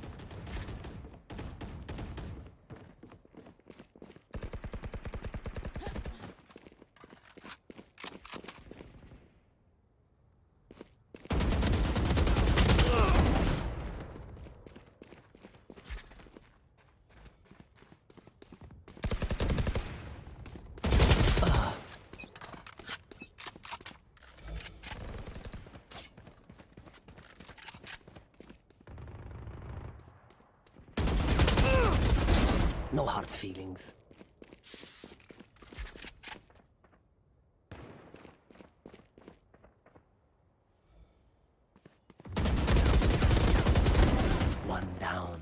No hard feelings. One down.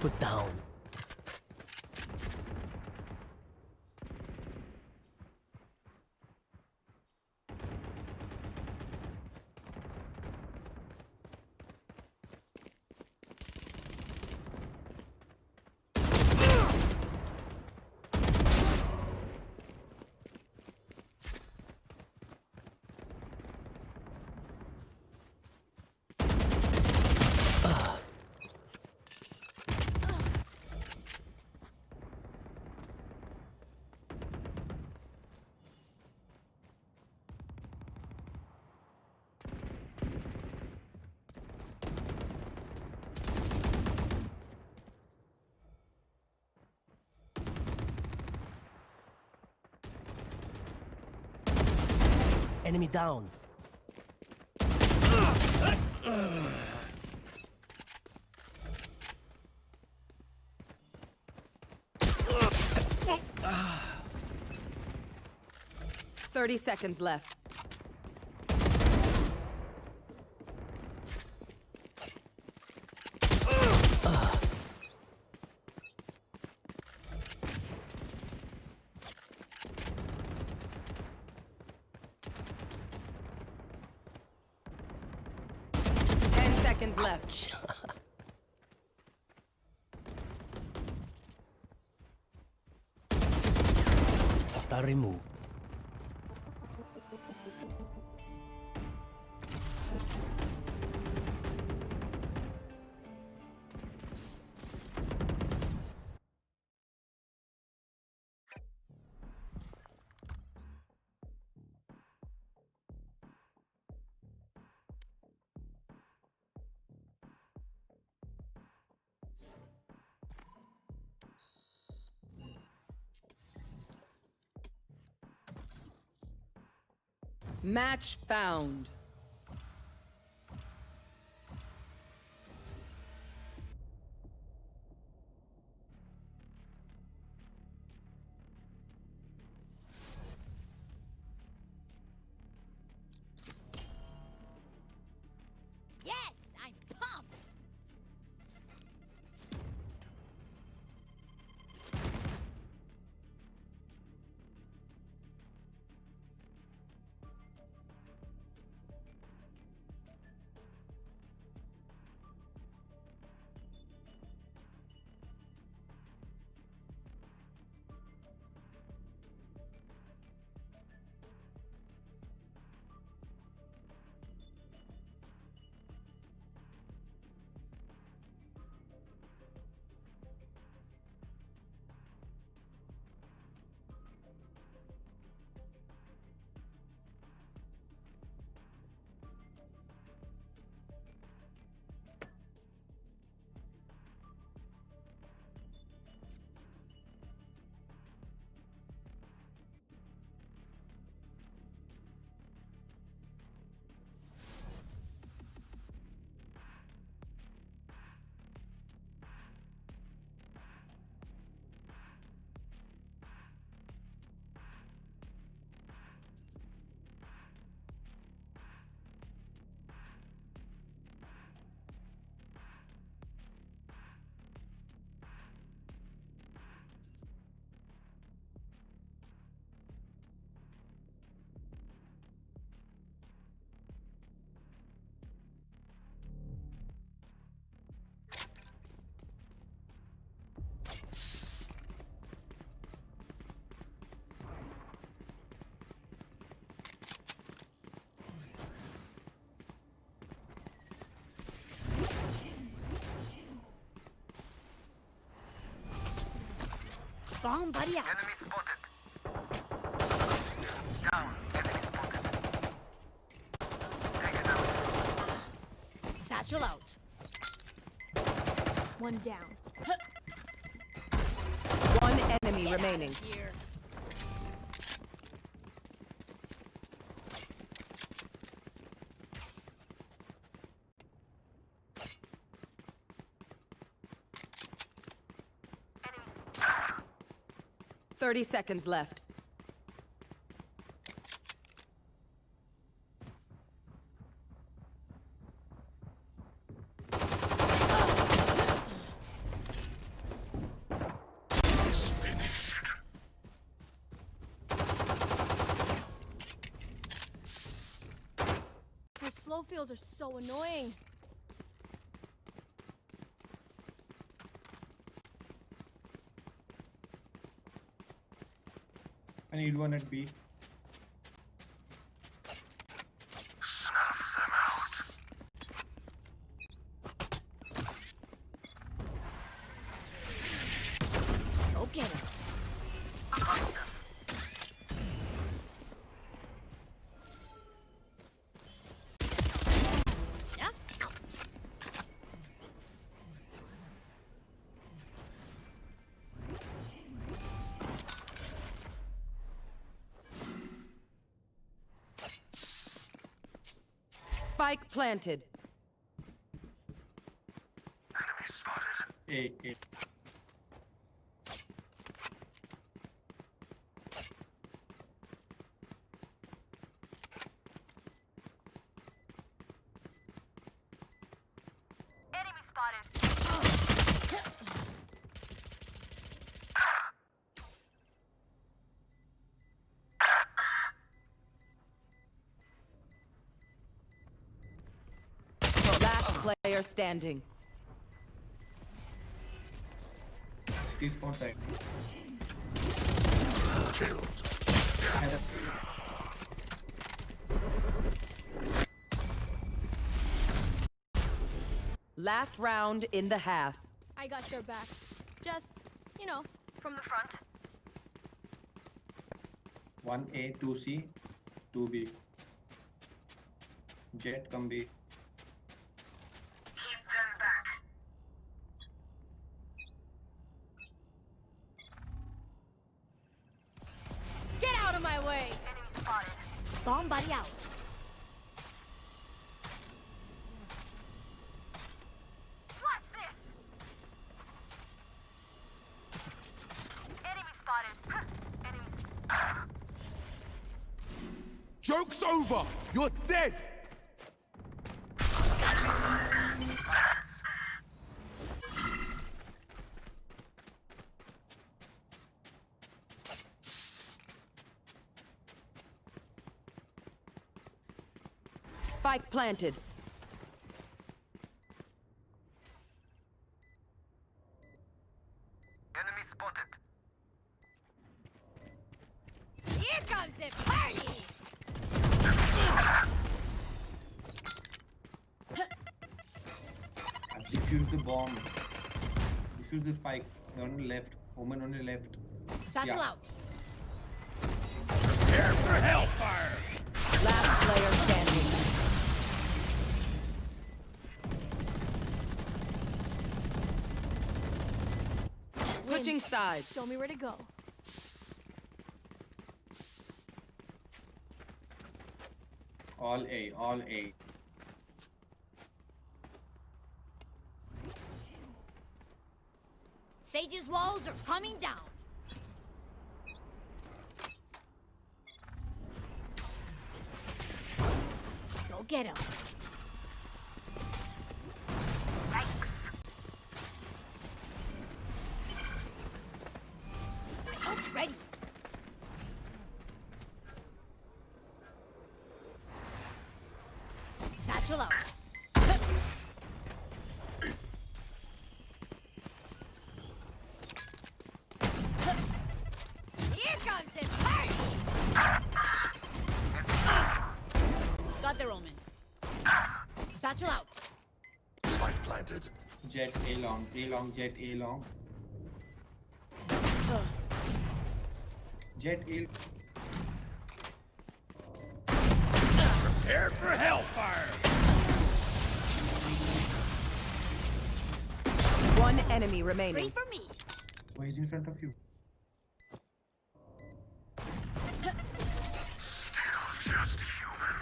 put down. Enemy down. Thirty seconds left. Seconds left. Hostile removed. Match found. Yes, I'm pumped. Bomb buddy out. Enemy spotted. Down. Enemy spotted. Taken out. Satchel out. One down. One enemy remaining. Here. Enemies. 30 seconds left. slow fields are so annoying. I need one at B. Go get him. Snuff out. Spike planted. Enemy spotted. A. Enemy spotted. Last player standing. T spawn side. Last round in the half. I got your back. Just, you know, from the front. 1A, 2C, 2B. Jet come B. Keep them back. Get out of my way! Enemy spotted. Bomb buddy out. Watch this. Enemy spotted. Enemies. Joke's over! You're dead! Spike planted. Enemy spotted. Here comes the party! Defuse the bomb. Defuse the spike. They're on the left. Omen on the left. Satchel out. Prepare for hellfire! Last player standing. Switching sides. Show me where to go. All A, all A. Sage's walls are coming down. Go get him. Ult's ready. Satchel out. Here comes the party! Got their omen. Satchel out. Spike planted. Jet A long, jet A long. Jet A. Prepare for hellfire! One enemy remaining. Wait for me. Why is in front of you? Just human.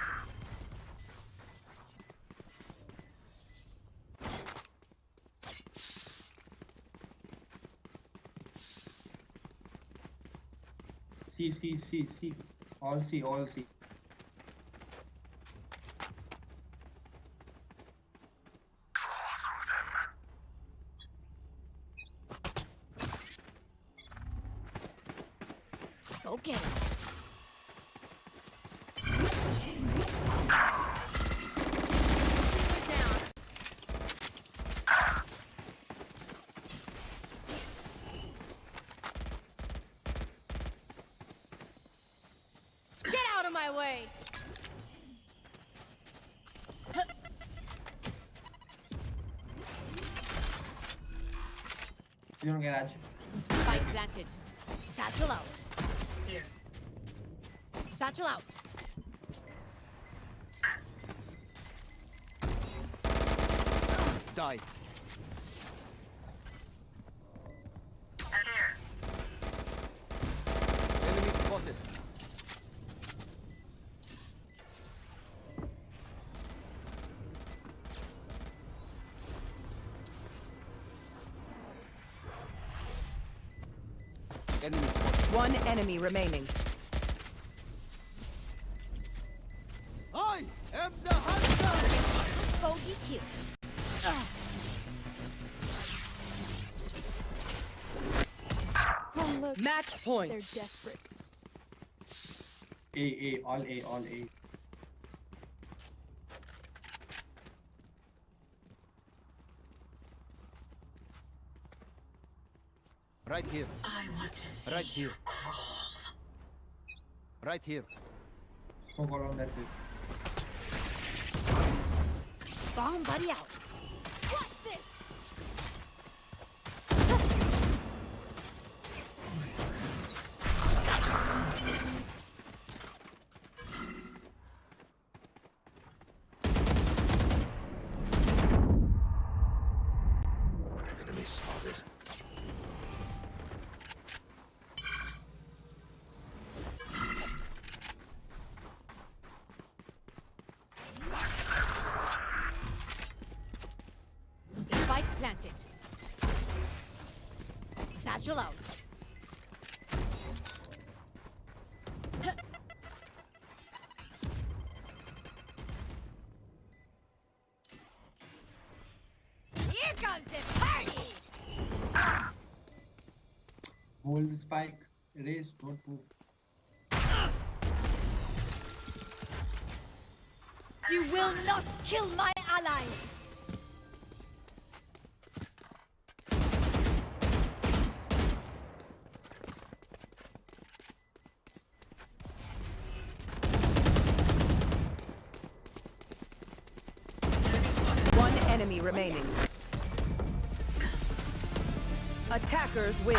C. All C, all C. Go get him. He's on garage. Spike planted. Satchel out. Satchel out. Die. Enemy spotted. Enemy spotted. One enemy remaining. I am the hunter! Bogey kill. Oh, look. Match point. They're desperate. A, all A, all A. Right here. I want to see Right here. Right here. Smoke around that way. Bomb buddy out. Watch this! Enemy spotted. Spike planted. Satchel out. Here comes the party! Hold the spike. Race, don't move. You will not kill my ally! One enemy remaining. Attackers win.